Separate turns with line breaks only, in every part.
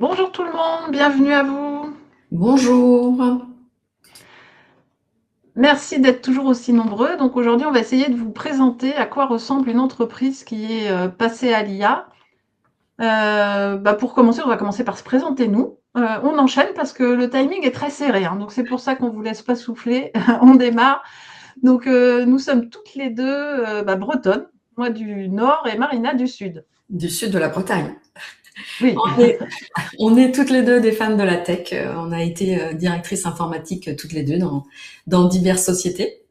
Bonjour tout le monde, bienvenue à vous.
Bonjour.
Merci d'être toujours aussi nombreux. Donc aujourd'hui, on va essayer de vous présenter à quoi ressemble une entreprise qui est passée à l'IA. Pour commencer, on va commencer par se présenter nous. On enchaîne parce que le timing est très serré, hein, donc c'est pour ça qu'on vous laisse pas souffler. On démarre. Donc nous sommes toutes les deux bretonnes, moi du nord et Marina du sud.
Du sud de la Bretagne.
Oui.
On est, on est toutes les deux des fans de la tech. On a été directrices informatiques toutes les deux dans diverses sociétés.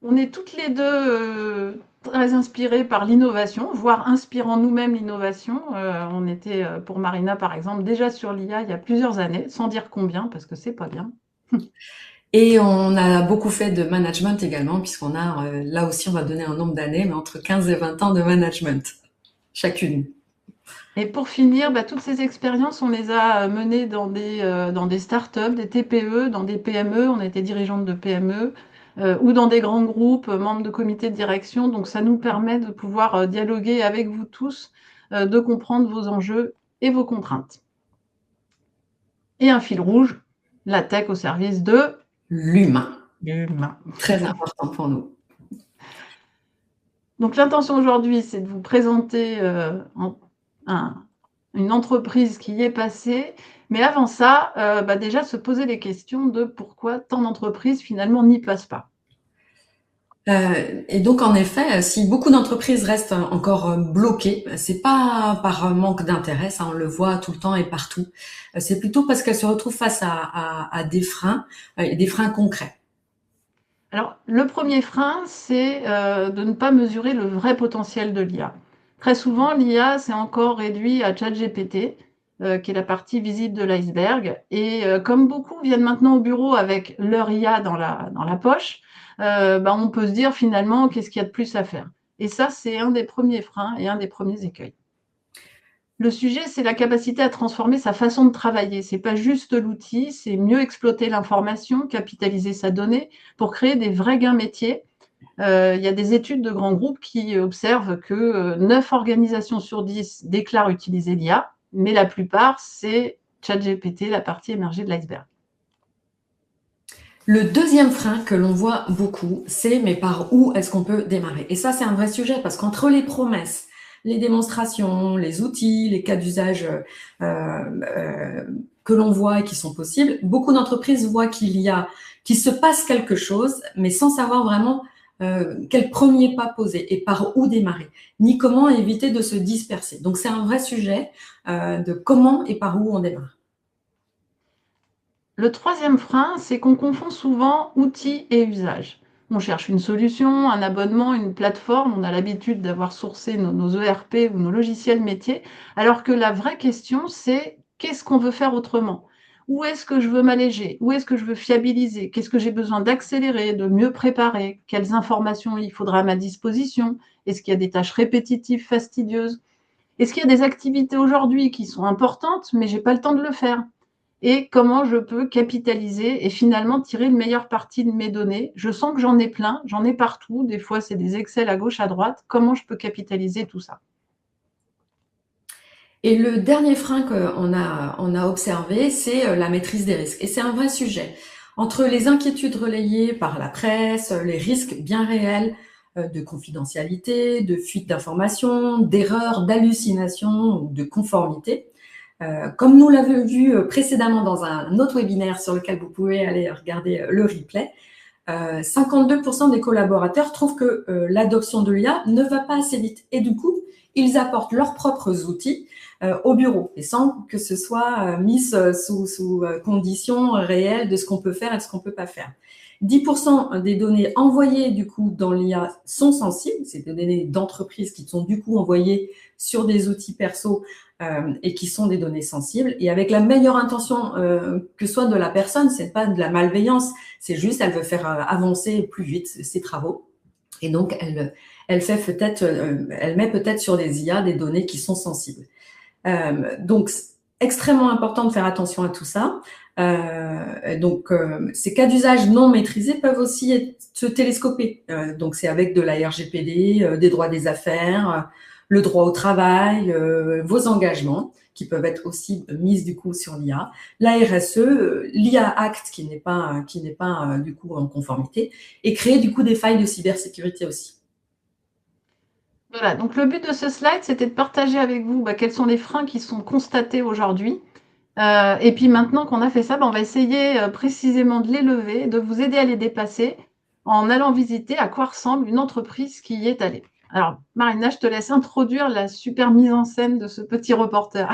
On est toutes les deux très inspirées par l'innovation, voire inspirant nous-mêmes l'innovation. On était, pour Marina par exemple, déjà sur l'IA il y a plusieurs années, sans dire combien, parce que c'est pas bien.
Et on a beaucoup fait de management également, puisqu'on a, là aussi, on va donner un nombre d'années, mais entre 15 et 20 ans de management, chacune.
Et pour finir, toutes ces expériences, on les a menées dans des startups, des TPE, dans des PME. On a été dirigeante de PME ou dans des grands groupes, membres de comités de direction. Donc ça nous permet de pouvoir dialoguer avec vous tous, de comprendre vos enjeux et vos contraintes. Et un fil rouge, la tech au service de
L'humain,
l'humain.
très important pour nous.
Donc l'intention aujourd'hui, c'est de vous présenter un- une entreprise qui y est passée. Mais avant ça, déjà se poser les questions de pourquoi tant d'entreprises finalement n'y passent pas.
Et donc, en effet, si beaucoup d'entreprises restent encore bloquées, c'est pas par manque d'intérêt, ça on le voit tout le temps et partout. C'est plutôt parce qu'elles se retrouvent face à des freins concrets.
Alors, le premier frein, c'est de ne pas mesurer le vrai potentiel de l'IA. Très souvent, l'IA, c'est encore réduit à ChatGPT, qui est la partie visible de l'iceberg. Et comme beaucoup viennent maintenant au bureau avec leur IA dans la poche, on peut se dire finalement, qu'est-ce qu'il y a de plus à faire? Et ça, c'est un des premiers freins et un des premiers écueils. Le sujet, c'est la capacité à transformer sa façon de travailler. C'est pas juste l'outil, c'est mieux exploiter l'information, capitaliser sa donnée pour créer des vrais gains métiers. Il y a des études de grands groupes qui observent que 9 organisations sur 10 déclarent utiliser l'IA, mais la plupart, c'est ChatGPT, la partie émergée de l'iceberg.
Le deuxième frein que l'on voit beaucoup, c'est mais par où est-ce qu'on peut démarrer? Et ça, c'est un vrai sujet parce qu'entre les promesses, les démonstrations, les outils, les cas d'usage que l'on voit et qui sont possibles, beaucoup d'entreprises voient qu'il se passe quelque chose, mais sans savoir vraiment quel premier pas poser et par où démarrer, ni comment éviter de se disperser. Donc, c'est un vrai sujet de comment et par où on démarre.
Le troisième frein, c'est qu'on confond souvent outils et usage. On cherche une solution, un abonnement, une plateforme, on a l'habitude d'avoir sourcé nos ERP ou nos logiciels métiers, alors que la vraie question, c'est qu'est-ce qu'on veut faire autrement? Où est-ce que je veux m'alléger? Où est-ce que je veux fiabiliser? Qu'est-ce que j'ai besoin d'accélérer, de mieux préparer? Quelles informations il faudra à ma disposition? Est-ce qu'il y a des tâches répétitives, fastidieuses? Est-ce qu'il y a des activités aujourd'hui qui sont importantes, mais j'ai pas le temps de le faire? Et comment je peux capitaliser et finalement tirer une meilleure partie de mes données. Je sens que j'en ai plein, j'en ai partout. Des fois, c'est des Excel à gauche, à droite. Comment je peux capitaliser tout ça?
Et le dernier frein on a observé, c'est la maîtrise des risques. Et c'est un vrai sujet. Entre les inquiétudes relayées par la presse, les risques bien réels de confidentialité, de fuite d'informations, d'erreurs, d'hallucinations ou de conformité, comme nous l'avons vu précédemment dans un autre webinaire sur lequel vous pouvez aller regarder le replay, 52% des collaborateurs trouvent que l'adoption de l'IA ne va pas assez vite. Et du coup, ils apportent leurs propres outils au bureau et sans que ce soit mis sous conditions réelles de ce qu'on peut faire et de ce qu'on peut pas faire. 10% des données envoyées du coup dans l'IA sont sensibles, c'est des données d'entreprise qui sont du coup envoyées sur des outils perso et qui sont des données sensibles. Et avec la meilleure intention que soit de la personne, c'est pas de la malveillance, c'est juste elle veut faire avancer plus vite ses travaux. Et donc elle fait peut-être, elle met peut-être sur des IA des données qui sont sensibles. Donc extrêmement important de faire attention à tout ça. Ces cas d'usage non maîtrisés peuvent aussi se télescoper. Donc c'est avec de la RGPD, des droits des affaires, le droit au travail, vos engagements, qui peuvent être aussi mis du coup sur l'IA, la RSE, l'IA Act qui n'est pas du coup en conformité, et créer du coup des failles de cybersécurité aussi.
Voilà, donc le but de ce slide, c'était de partager avec vous quels sont les freins qui sont constatés aujourd'hui. Et puis maintenant qu'on a fait ça, on va essayer précisément de les lever, de vous aider à les dépasser en allant visiter à quoi ressemble une entreprise qui y est allée. Alors, Marina, je te laisse introduire la super mise en scène de ce petit reporter.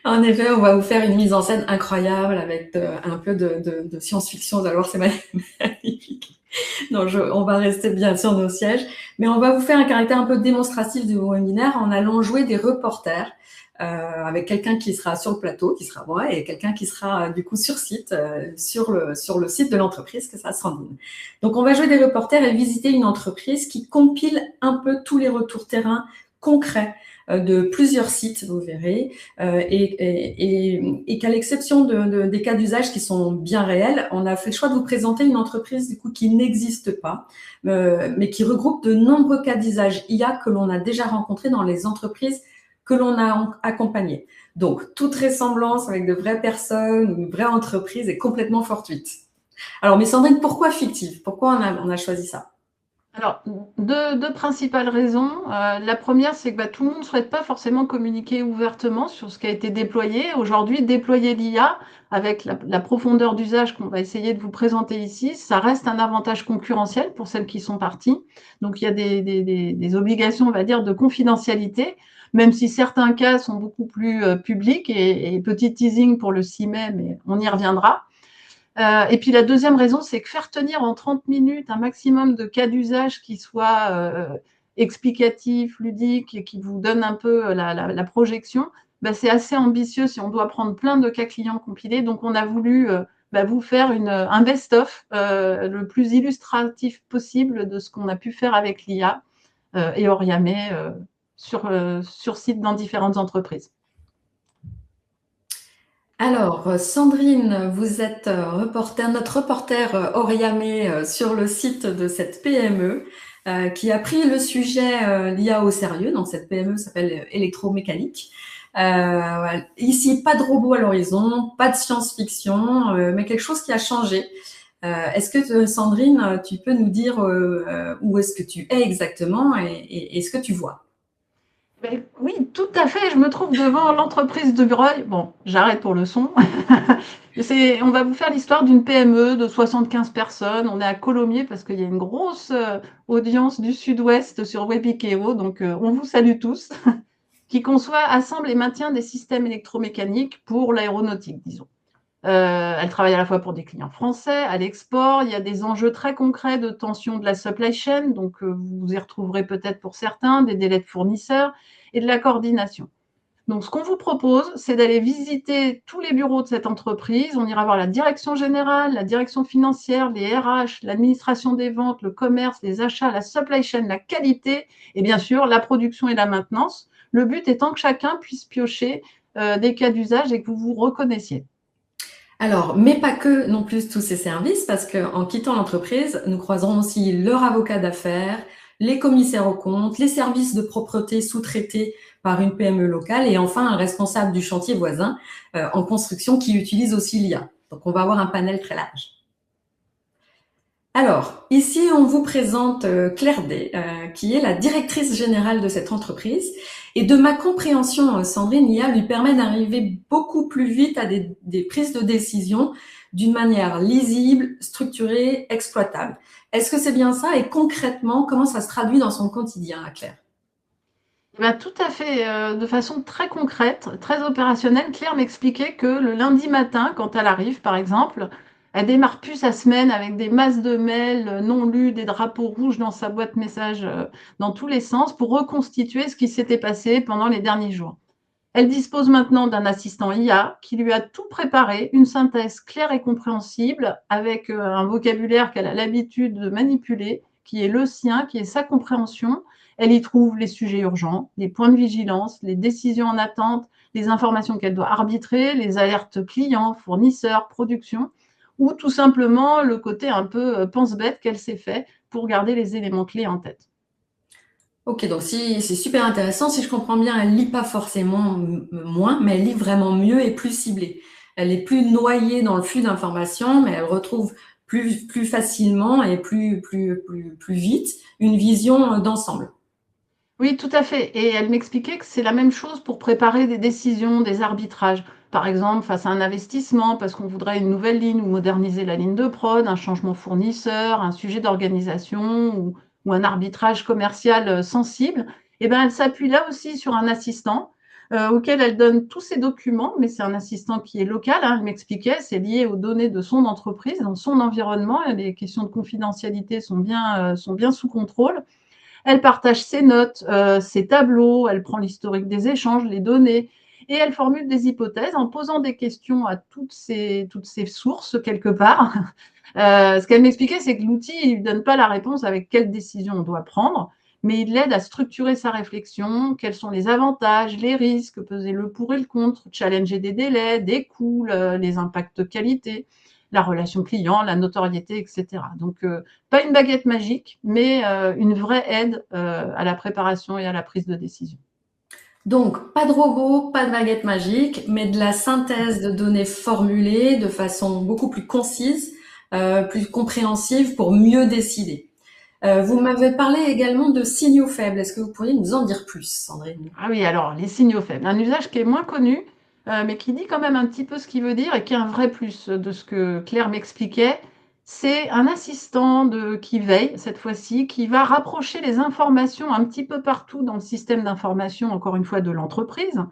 En effet, on va vous faire une mise en scène incroyable avec un peu de science-fiction. Vous allez voir, c'est magnifique. Non, on va rester bien sur nos sièges, mais on va vous faire un caractère un peu démonstratif du webinaire en allant jouer des reporters avec quelqu'un qui sera sur le plateau, qui sera moi, et quelqu'un qui sera du coup sur site, sur le site de l'entreprise, que sera Sandrine. Donc, on va jouer des reporters et visiter une entreprise qui compile un peu tous les retours terrain concrets de plusieurs sites, vous verrez, et qu'à l'exception des cas d'usage qui sont bien réels, on a fait le choix de vous présenter une entreprise du coup qui n'existe pas, mais qui regroupe de nombreux cas d'usage IA que l'on a déjà rencontrés dans les entreprises que l'on a accompagnées. Donc, toute ressemblance avec de vraies personnes, une vraie entreprise est complètement fortuite. Alors, mais Sandrine, pourquoi fictive? Pourquoi on a choisi ça?
Alors, deux principales raisons. La première, c'est que tout le monde ne souhaite pas forcément communiquer ouvertement sur ce qui a été déployé. Aujourd'hui, déployer l'IA avec la profondeur d'usage qu'on va essayer de vous présenter ici, ça reste un avantage concurrentiel pour celles qui sont parties. Donc, il y a des obligations, on va dire, de confidentialité, même si certains cas sont beaucoup plus publics. Et petit teasing pour le 6 mai, mais on y reviendra. Et puis la deuxième raison, c'est que faire tenir en 30 minutes un maximum de cas d'usage qui soient explicatifs, ludiques et qui vous donnent un peu la projection, c'est assez ambitieux si on doit prendre plein de cas clients compilés. Donc on a voulu vous faire un best-of le plus illustratif possible de ce qu'on a pu faire avec l'IA et Oriame sur site dans différentes entreprises.
Alors, Sandrine, vous êtes notre reporter Oriame sur le site de cette PME qui a pris le sujet l'IA au sérieux. Donc, cette PME s'appelle Électromécanique. Ici, pas de robot à l'horizon, pas de science-fiction, mais quelque chose qui a changé. Est-ce que, Sandrine, tu peux nous dire où est-ce que tu es exactement et ce que tu vois?
Oui, tout à fait. Je me trouve devant l'entreprise de Breuil. Bon, j'arrête pour le son. On va vous faire l'histoire d'une PME de 75 personnes. On est à Colomiers parce qu'il y a une grosse audience du Sud-Ouest sur Webikeo. Donc, on vous salue tous. Qui conçoit, assemble et maintient des systèmes électromécaniques pour l'aéronautique, disons. Elle travaille à la fois pour des clients français, à l'export. Il y a des enjeux très concrets de tension de la supply chain, donc vous y retrouverez peut-être pour certains, des délais de fournisseurs et de la coordination. Donc, ce qu'on vous propose, c'est d'aller visiter tous les bureaux de cette entreprise. On ira voir la direction générale, la direction financière, les RH, l'administration des ventes, le commerce, les achats, la supply chain, la qualité et bien sûr la production et la maintenance. Le but étant que chacun puisse piocher des cas d'usage et que vous vous reconnaissiez.
Alors, mais pas que non plus tous ces services, parce qu'en quittant l'entreprise, nous croiserons aussi leur avocat d'affaires, les commissaires aux comptes, les services de propreté sous-traités par une PME locale et enfin un responsable du chantier voisin en construction qui utilise aussi l'IA. Donc, on va avoir un panel très large. Alors, ici, on vous présente Claire Day, qui est la directrice générale de cette entreprise. Et de ma compréhension, Sandrine, l'IA lui permet d'arriver beaucoup plus vite à des prises de décision d'une manière lisible, structurée, exploitable. Est-ce que c'est bien ça? Et concrètement, comment ça se traduit dans son quotidien, Claire?
Tout à fait, de façon très concrète, très opérationnelle. Claire m'expliquait que le lundi matin, quand elle arrive, par exemple, elle démarre plus sa semaine avec des masses de mails non lus, des drapeaux rouges dans sa boîte message dans tous les sens pour reconstituer ce qui s'était passé pendant les derniers jours. Elle dispose maintenant d'un assistant IA qui lui a tout préparé, une synthèse claire et compréhensible avec un vocabulaire qu'elle a l'habitude de manipuler, qui est le sien, qui est sa compréhension. Elle y trouve les sujets urgents, les points de vigilance, les décisions en attente, les informations qu'elle doit arbitrer, les alertes clients, fournisseurs, production, ou tout simplement le côté un peu pense-bête qu'elle s'est fait pour garder les éléments clés en tête.
Ok, donc si, c'est super intéressant. Si je comprends bien, elle lit pas forcément moins, mais elle lit vraiment mieux et plus ciblée. Elle est plus noyée dans le flux d'informations, mais elle retrouve plus facilement et plus vite une vision d'ensemble.
Oui, tout à fait. Et elle m'expliquait que c'est la même chose pour préparer des décisions, des arbitrages. Par exemple, face à un investissement, parce qu'on voudrait une nouvelle ligne ou moderniser la ligne de prod, un changement fournisseur, un sujet d'organisation ou un arbitrage commercial sensible, eh ben, elle s'appuie là aussi sur un assistant auquel elle donne tous ses documents, mais c'est un assistant qui est local, hein, elle m'expliquait, c'est lié aux données de son entreprise, dans son environnement, et les questions de confidentialité sont bien sous contrôle. Elle partage ses notes, ses tableaux, elle prend l'historique des échanges, les données, et elle formule des hypothèses en posant des questions à toutes ces sources quelque part. Ce qu'elle m'expliquait, c'est que l'outil ne lui donne pas la réponse avec quelle décision on doit prendre, mais il l'aide à structurer sa réflexion, quels sont les avantages, les risques, peser le pour et le contre, challenger des délais, des coûts, les impacts qualité, la relation client, la notoriété, etc. Donc, pas une baguette magique, mais une vraie aide à la préparation et à la prise de décision.
Donc, pas de robot, pas de baguette magique, mais de la synthèse de données formulées de façon beaucoup plus concise, plus compréhensive pour mieux décider. Vous m'avez parlé également de signaux faibles. Est-ce que vous pourriez nous en dire plus, Sandrine?
Ah oui, alors les signaux faibles, un usage qui est moins connu, mais qui dit quand même un petit peu ce qu'il veut dire et qui est un vrai plus de ce que Claire m'expliquait. C'est un assistant qui veille, cette fois-ci, qui va rapprocher les informations un petit peu partout dans le système d'information, encore une fois, de l'entreprise,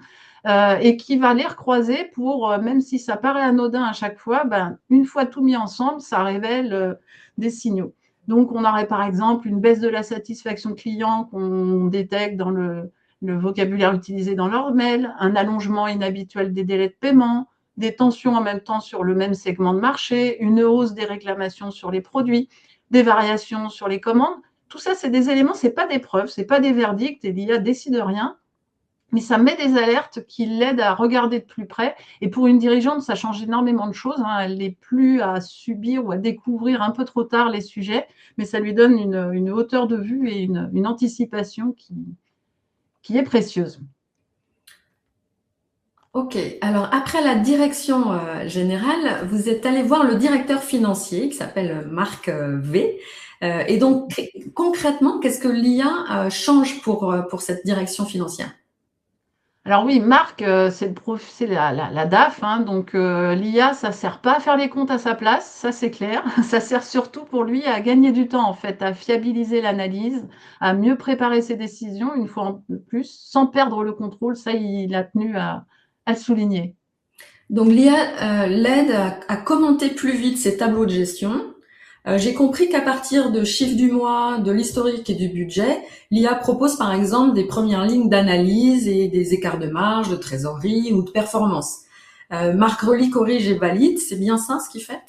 et qui va les recroiser pour, même si ça paraît anodin à chaque fois, ben, une fois tout mis ensemble, ça révèle des signaux. Donc, on aurait par exemple une baisse de la satisfaction client qu'on détecte dans le vocabulaire utilisé dans leur mail, un allongement inhabituel des délais de paiement, des tensions en même temps sur le même segment de marché, une hausse des réclamations sur les produits, des variations sur les commandes. Tout ça, c'est des éléments, ce n'est pas des preuves, ce n'est pas des verdicts, et l'IA décide rien, mais ça met des alertes qui l'aident à regarder de plus près. Et pour une dirigeante, ça change énormément de choses, hein. Elle n'est plus à subir ou à découvrir un peu trop tard les sujets, mais ça lui donne une hauteur de vue et une anticipation qui est précieuse.
Ok, alors après la direction générale, vous êtes allé voir le directeur financier qui s'appelle Marc V. Et donc, concrètement, qu'est-ce que l'IA change pour cette direction financière?
Alors oui, Marc, c'est la DAF, hein, donc l'IA, ça sert pas à faire les comptes à sa place, ça c'est clair. Ça sert surtout pour lui à gagner du temps, en fait, à fiabiliser l'analyse, à mieux préparer ses décisions, une fois de plus, sans perdre le contrôle. Ça, il a tenu à le souligner.
Donc, l'IA l'aide à commenter plus vite ses tableaux de gestion. J'ai compris qu'à partir de chiffres du mois, de l'historique et du budget, l'IA propose par exemple des premières lignes d'analyse et des écarts de marge, de trésorerie ou de performance. Marc relie, corrige et valide, c'est bien ça ce qu'il fait?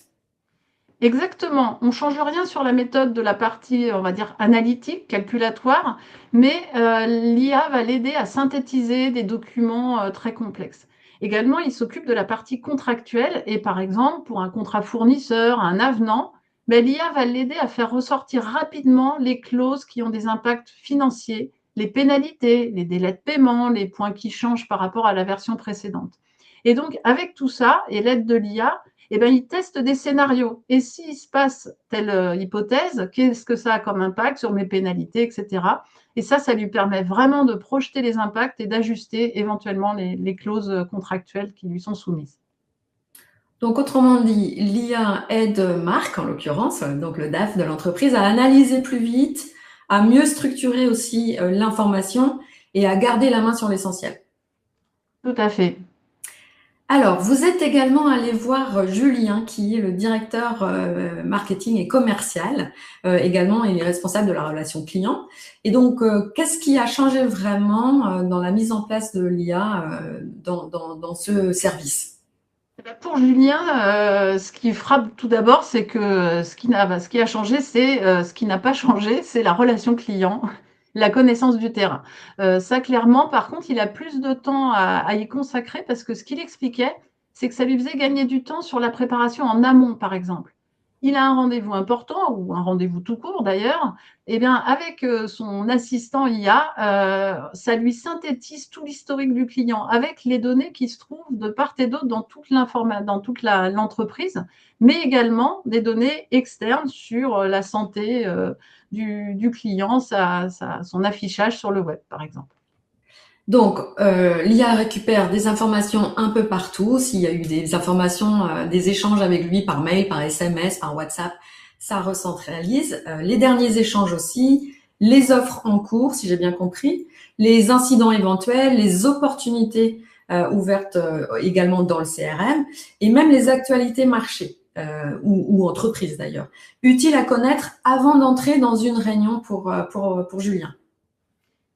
Exactement. On ne change rien sur la méthode de la partie, on va dire, analytique, calculatoire, mais l'IA va l'aider à synthétiser des documents très complexes. Également, il s'occupe de la partie contractuelle et par exemple, pour un contrat fournisseur, un avenant, ben, l'IA va l'aider à faire ressortir rapidement les clauses qui ont des impacts financiers, les pénalités, les délais de paiement, les points qui changent par rapport à la version précédente. Et donc, avec tout ça et l'aide de l'IA, eh ben, ils testent des scénarios. Et s'il se passe telle hypothèse, qu'est-ce que ça a comme impact sur mes pénalités, etc. Et ça lui permet vraiment de projeter les impacts et d'ajuster éventuellement les clauses contractuelles qui lui sont soumises.
Donc, autrement dit, l'IA aide Marc, en l'occurrence, donc le DAF de l'entreprise, à analyser plus vite, à mieux structurer aussi l'information et à garder la main sur l'essentiel.
Tout à fait.
Alors, vous êtes également allé voir Julien, qui est le directeur marketing et commercial. Également, il est responsable de la relation client. Et donc, qu'est-ce qui a changé vraiment dans la mise en place de l'IA dans ce service?
Pour Julien, ce qui frappe tout d'abord, c'est que ce qui a changé, c'est ce qui n'a pas changé, c'est la relation client, la connaissance du terrain. Ça, clairement, par contre, il a plus de temps à y consacrer parce que ce qu'il expliquait, c'est que ça lui faisait gagner du temps sur la préparation en amont, par exemple. il a un rendez-vous important ou un rendez-vous tout court d'ailleurs, eh bien, avec son assistant IA, ça lui synthétise tout l'historique du client avec les données qui se trouvent de part et d'autre dans toute l'entreprise, mais également des données externes sur la santé du client, son affichage sur le web, par exemple.
Donc, l'IA récupère des informations un peu partout. S'il y a eu des informations, des échanges avec lui par mail, par SMS, par WhatsApp, ça recentralise. Les derniers échanges aussi, les offres en cours, si j'ai bien compris, les incidents éventuels, les opportunités ouvertes également dans le CRM, et même les actualités marché ou entreprises d'ailleurs, utiles à connaître avant d'entrer dans une réunion pour Julien.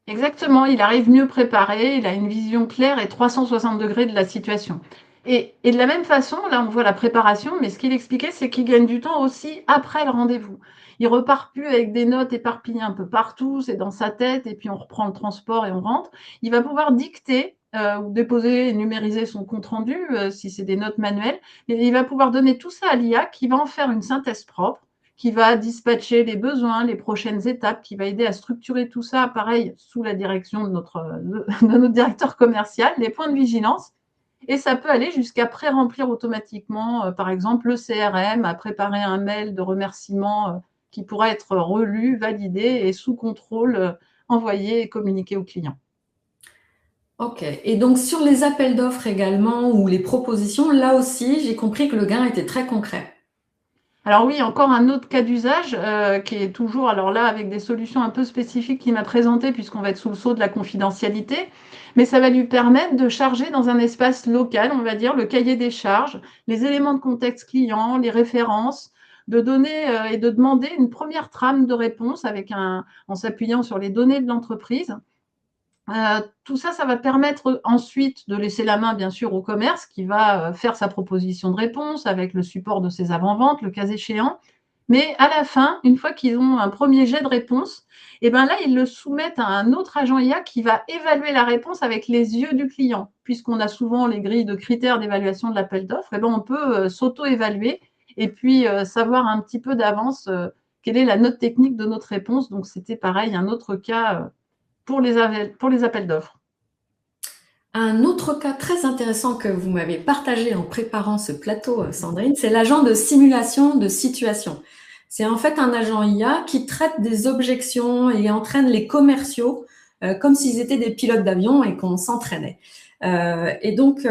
Exactement, il arrive mieux préparé, il a une vision claire et 360 degrés de la situation. Et de la même façon, là, on voit la préparation, mais ce qu'il expliquait, c'est qu'il gagne du temps aussi après le rendez-vous. Il repart plus avec des notes éparpillées un peu partout, c'est dans sa tête, et puis on reprend le transport et on rentre. Il va pouvoir dicter ou déposer et numériser son compte-rendu, si c'est des notes manuelles. Et il va pouvoir donner tout ça à l'IA qui va en faire une synthèse propre, qui va dispatcher les besoins, les prochaines étapes, qui va aider à structurer tout ça, pareil, sous la direction de notre directeur commercial, les points de vigilance. Et ça peut aller jusqu'à pré-remplir automatiquement, par exemple, le CRM, à préparer un mail de remerciement qui pourra être relu, validé et sous contrôle envoyé et communiqué au client.
Ok. Et donc sur les appels d'offres également ou les propositions, là aussi, j'ai compris que le gain était très concret.
Alors oui, encore un autre cas d'usage qui est toujours, alors là, avec des solutions un peu spécifiques qu'il m'a présentées, puisqu'on va être sous le sceau de la confidentialité, mais ça va lui permettre de charger dans un espace local, on va dire, le cahier des charges, les éléments de contexte client, les références, de donner et de demander une première trame de réponse en s'appuyant sur les données de l'entreprise. Tout ça, ça va permettre ensuite de laisser la main, bien sûr, au commerce qui va faire sa proposition de réponse avec le support de ses avant-ventes, le cas échéant. Mais à la fin, une fois qu'ils ont un premier jet de réponse, et ben là, ils le soumettent à un autre agent IA qui va évaluer la réponse avec les yeux du client. Puisqu'on a souvent les grilles de critères d'évaluation de l'appel d'offres, et ben on peut s'auto-évaluer et puis savoir un petit peu d'avance quelle est la note technique de notre réponse. Donc, c'était pareil, un autre cas pour les appels d'offres.
Un autre cas très intéressant que vous m'avez partagé en préparant ce plateau, Sandrine, c'est l'agent de simulation de situation. C'est en fait un agent IA qui traite des objections et entraîne les commerciaux comme s'ils étaient des pilotes d'avion et qu'on s'entraînait. Et donc,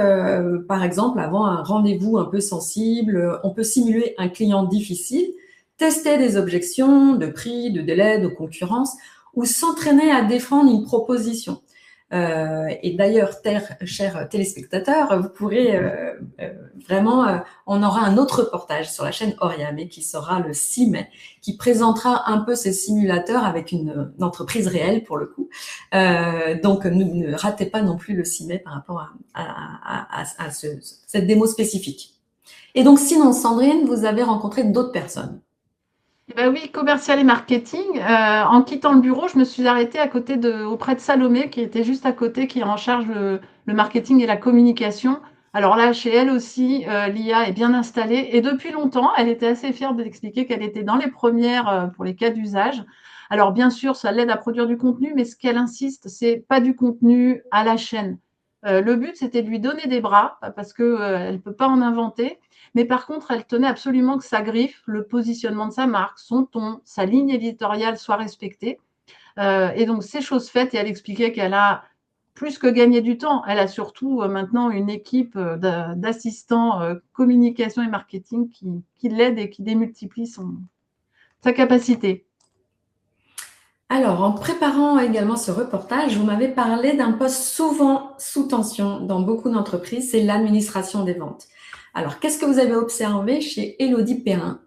par exemple, avant un rendez-vous un peu sensible, on peut simuler un client difficile, tester des objections de prix, de délai, de concurrence, ou s'entraîner à défendre une proposition. Et d'ailleurs, chers téléspectateurs, vous pourrez vraiment, on aura un autre reportage sur la chaîne Oriam qui sera le 6 mai, qui présentera un peu ces simulateurs avec une entreprise réelle pour le coup. Donc, ne ratez pas non plus le 6 mai par rapport à cette démo spécifique. Et donc, sinon, Sandrine, vous avez rencontré d'autres personnes.
Eh ben oui, commercial et marketing. En quittant le bureau, je me suis arrêtée auprès de Salomé, qui était juste à côté, qui est en charge le marketing et la communication. Alors là, chez elle aussi, l'IA est bien installée et depuis longtemps, elle était assez fière d'expliquer qu'elle était dans les premières pour les cas d'usage. Alors bien sûr, ça l'aide à produire du contenu, mais ce qu'elle insiste, c'est pas du contenu à la chaîne. Le but, c'était de lui donner des bras parce que elle peut pas en inventer. Mais par contre, elle tenait absolument que sa griffe, le positionnement de sa marque, son ton, sa ligne éditoriale soient respectés. Et donc, c'est chose faite et elle expliquait qu'elle a plus que gagné du temps. Elle a surtout maintenant une équipe d'assistants communication et marketing qui l'aide et qui démultiplie sa capacité.
Alors, en préparant également ce reportage, vous m'avez parlé d'un poste souvent sous tension dans beaucoup d'entreprises, c'est l'administration des ventes. Alors, qu'est-ce que vous avez observé chez Élodie Perrin?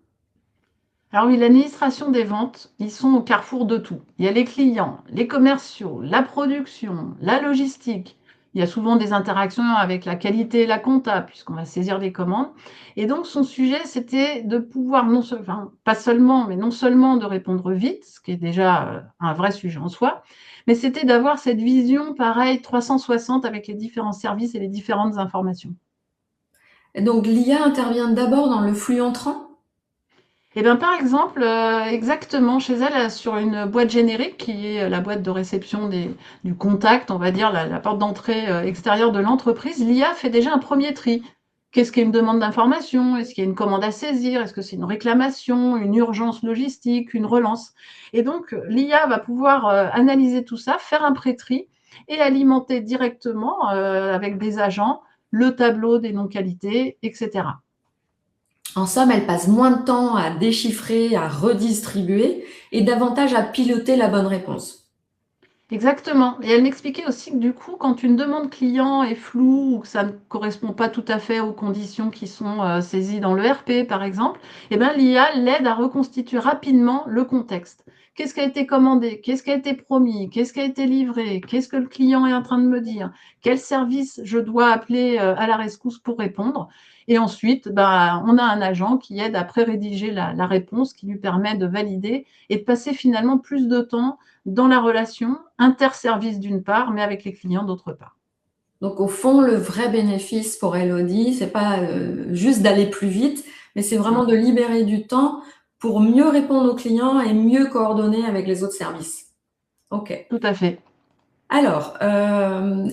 Alors oui, l'administration des ventes, ils sont au carrefour de tout. Il y a les clients, les commerciaux, la production, la logistique. Il y a souvent des interactions avec la qualité et la compta, puisqu'on va saisir les commandes. Et donc, son sujet, c'était de pouvoir, enfin, pas seulement, mais non seulement de répondre vite, ce qui est déjà un vrai sujet en soi, mais c'était d'avoir cette vision, pareil, 360 avec les différents services et les différentes informations.
Donc, l'IA intervient d'abord dans le flux entrant?
Et bien, par exemple, exactement, chez elle, sur une boîte générique qui est la boîte de réception du contact, on va dire, la porte d'entrée extérieure de l'entreprise, l'IA fait déjà un premier tri. Qu'est-ce qu'est une demande d'information? Est-ce qu'il y a une commande à saisir? Est-ce que c'est une réclamation, une urgence logistique, une relance? Et donc, l'IA va pouvoir analyser tout ça, faire un pré-tri et alimenter directement, avec des agents, le tableau des non-qualités, etc.
En somme, elle passe moins de temps à déchiffrer, à redistribuer et davantage à piloter la bonne réponse.
Exactement. Et elle m'expliquait aussi que du coup, quand une demande client est floue ou que ça ne correspond pas tout à fait aux conditions qui sont saisies dans le RP, par exemple, eh ben, l'IA l'aide à reconstituer rapidement le contexte. Qu'est-ce qui a été commandé? Qu'est-ce qui a été promis? Qu'est-ce qui a été livré? Qu'est-ce que le client est en train de me dire? Quel service je dois appeler à la rescousse pour répondre? Et ensuite, bah, on a un agent qui aide à pré-rédiger la réponse, qui lui permet de valider et de passer finalement plus de temps dans la relation interservice d'une part, mais avec les clients d'autre part.
Donc au fond, le vrai bénéfice pour Elodie, c'est pas juste d'aller plus vite, mais c'est vraiment
Non,
de libérer du temps pour mieux répondre aux clients et mieux coordonner avec les autres services. Ok.
tout à fait.
Alors,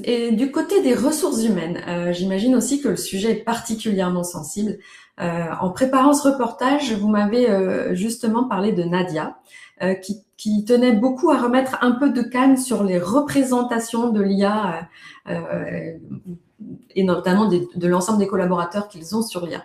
et du côté des ressources humaines, j'imagine aussi que le sujet est particulièrement sensible. En préparant ce reportage, vous m'avez justement parlé de Nadia, qui tenait beaucoup à remettre un peu de calme sur les représentations de l'IA et notamment de l'ensemble des collaborateurs qu'ils ont sur l'IA.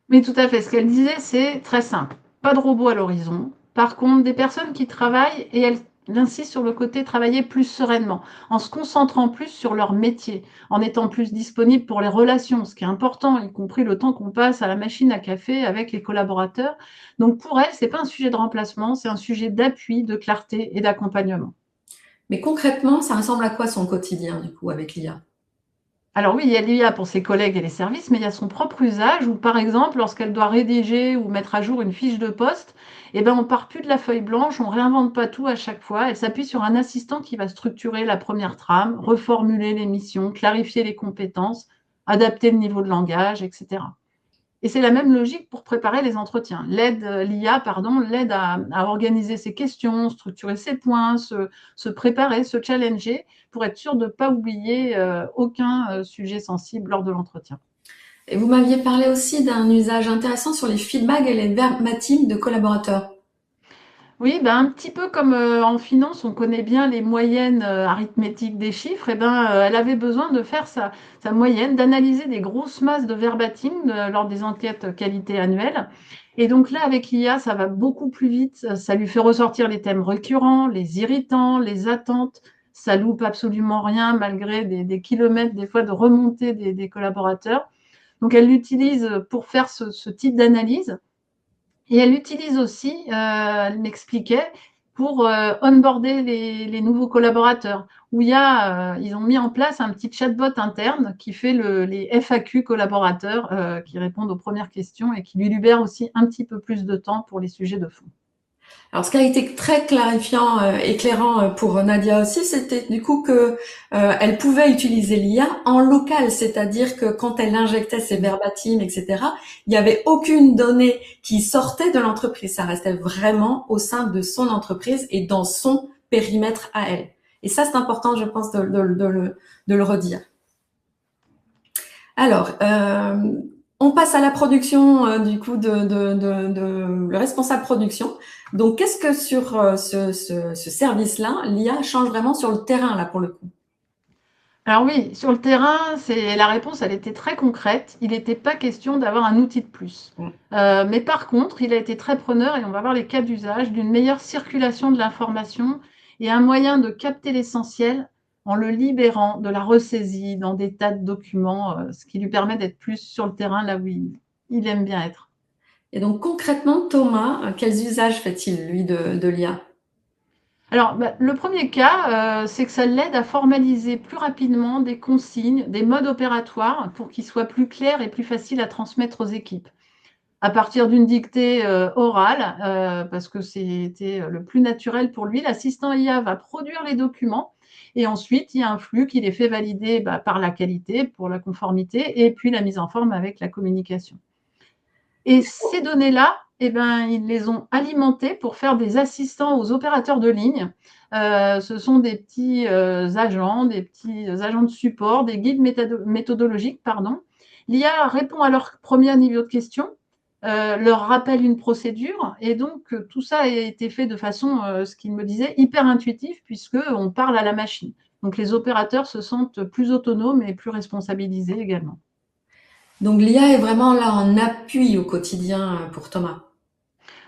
Mais tout à fait. Ce qu'elle disait, c'est très simple. Pas de robots à l'horizon. Par contre, des personnes qui travaillent, et elle insiste sur le côté travailler plus sereinement, en se concentrant plus sur leur métier, en étant plus disponible pour les relations, ce qui est important, y compris le temps qu'on passe à la machine à café avec les collaborateurs. Donc pour elle, c'est pas un sujet de remplacement, c'est un sujet d'appui, de clarté et d'accompagnement.
Mais concrètement, ça ressemble à quoi son quotidien, du coup, avec l'IA?
Alors oui, il y a l'IA pour ses collègues et les services, mais il y a son propre usage où, par exemple, lorsqu'elle doit rédiger ou mettre à jour une fiche de poste, eh ben, on part plus de la feuille blanche, on réinvente pas tout à chaque fois. Elle s'appuie sur un assistant qui va structurer la première trame, reformuler les missions, clarifier les compétences, adapter le niveau de langage, etc. Et c'est la même logique pour préparer les entretiens. L'IA, pardon, l'aide à organiser ses questions, structurer ses points, se préparer, se challenger pour être sûr de ne pas oublier aucun sujet sensible lors de l'entretien.
Et vous m'aviez parlé aussi d'un usage intéressant sur les feedbacks et les verbatims de collaborateurs.
Oui, ben, un petit peu comme en finance, on connaît bien les moyennes arithmétiques des chiffres, et ben, elle avait besoin de faire sa moyenne, d'analyser des grosses masses de verbatim lors des enquêtes qualité annuelles. Et donc là, avec l'IA, ça va beaucoup plus vite. Ça lui fait ressortir les thèmes récurrents, les irritants, les attentes. Ça loupe absolument rien malgré des kilomètres, des fois, de remontée des collaborateurs. Donc, elle l'utilise pour faire ce type d'analyse. Et elle l'utilise aussi, elle m'expliquait, pour onboarder les nouveaux collaborateurs, où ils ont mis en place un petit chatbot interne qui fait les FAQ collaborateurs qui répondent aux premières questions et qui lui libère aussi un petit peu plus de temps pour les sujets de fond.
Alors, ce qui a été très clarifiant, éclairant pour Nadia aussi, c'était du coup que elle pouvait utiliser l'IA en local, c'est-à-dire que quand elle injectait ses verbatims, etc., il n'y avait aucune donnée qui sortait de l'entreprise. Ça restait vraiment au sein de son entreprise et dans son périmètre à elle. Et ça, c'est important, je pense, de le redire. Alors, on passe à la production du coup de le responsable production. Donc, qu'est-ce que sur ce service-là, l'IA change vraiment sur le terrain là pour le coup?
Alors oui, sur le terrain, la réponse, elle était très concrète. Il n'était pas question d'avoir un outil de plus. Mais par contre, il a été très preneur, et on va voir les cas d'usage, d'une meilleure circulation de l'information et un moyen de capter l'essentiel en le libérant de la ressaisie dans des tas de documents, ce qui lui permet d'être plus sur le terrain, là où il aime bien être.
Et donc concrètement, Thomas, quels usages fait-il lui de l'IA?
Alors, bah, le premier cas, c'est que ça l'aide à formaliser plus rapidement des consignes, des modes opératoires pour qu'ils soient plus clairs et plus faciles à transmettre aux équipes. À partir d'une dictée orale, parce que c'était le plus naturel pour lui, l'assistant IA va produire les documents et ensuite il y a un flux qui les fait valider bah, par la qualité, pour la conformité et puis la mise en forme avec la communication. Et ces données-là, eh ben, ils les ont alimentés pour faire des assistants aux opérateurs de ligne. Ce sont des petits agents de support, des guides méthodologiques, pardon. L'IA répond à leur premier niveau de questions, leur rappelle une procédure, et donc tout ça a été fait de façon, ce qu'ils me disaient, hyper intuitive, puisqu'on parle à la machine. Donc les opérateurs se sentent plus autonomes et plus responsabilisés également.
Donc l'IA est vraiment là en appui au quotidien pour Thomas.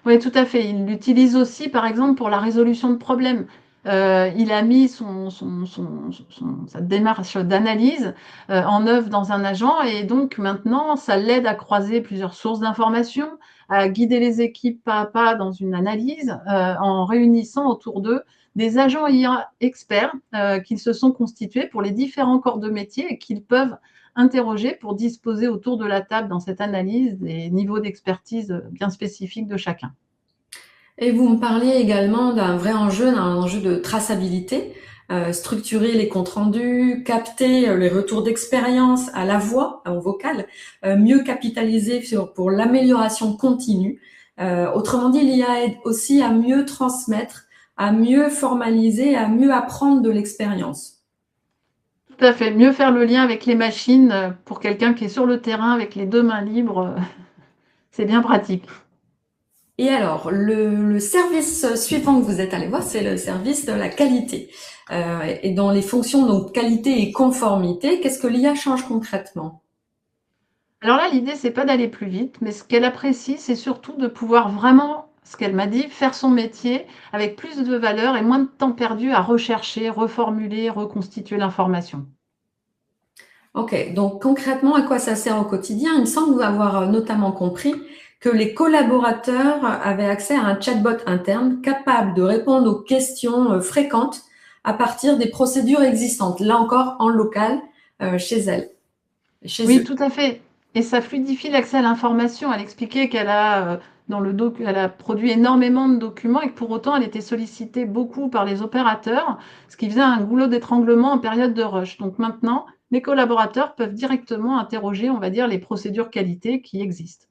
Oui, tout à fait. Il l'utilise aussi, par exemple, pour la résolution de problèmes. Il a mis sa démarche d'analyse en œuvre dans un agent, et donc maintenant, ça l'aide à croiser plusieurs sources d'informations, à guider les équipes pas à pas dans une analyse, en réunissant autour d'eux des agents IA experts qu'ils se sont constitués pour les différents corps de métier et qu'ils peuvent interroger pour disposer autour de la table dans cette analyse des niveaux d'expertise bien spécifiques de chacun.
Et vous me parliez également d'un enjeu de traçabilité, structurer les comptes rendus, capter les retours d'expérience à la voix, au vocal, mieux capitaliser pour l'amélioration continue. Autrement dit, l'IA aide aussi à mieux transmettre, à mieux formaliser, à mieux apprendre de l'expérience.
Tout à fait. Mieux faire le lien avec les machines pour quelqu'un qui est sur le terrain avec les deux mains libres, c'est bien pratique.
Et alors, le service suivant que vous êtes allé voir, c'est le service de la qualité. Et dans les fonctions donc qualité et conformité, qu'est-ce que l'IA change concrètement?
Alors là, l'idée, c'est pas d'aller plus vite, mais ce qu'elle apprécie, c'est surtout de pouvoir vraiment, ce qu'elle m'a dit, faire son métier avec plus de valeur et moins de temps perdu à rechercher, reformuler, reconstituer l'information.
Ok, donc concrètement, à quoi ça sert au quotidien? Il me semble avoir notamment compris que les collaborateurs avaient accès à un chatbot interne capable de répondre aux questions fréquentes à partir des procédures existantes, là encore en local, chez elles, chez
Oui,
eux.
tout à fait. Et ça fluidifie l'accès à l'information. Elle expliquait qu'elle a, elle a produit énormément de documents et que pour autant, elle était sollicitée beaucoup par les opérateurs, ce qui faisait un goulot d'étranglement en période de rush. Donc maintenant, les collaborateurs peuvent directement interroger, on va dire, les procédures qualité qui existent.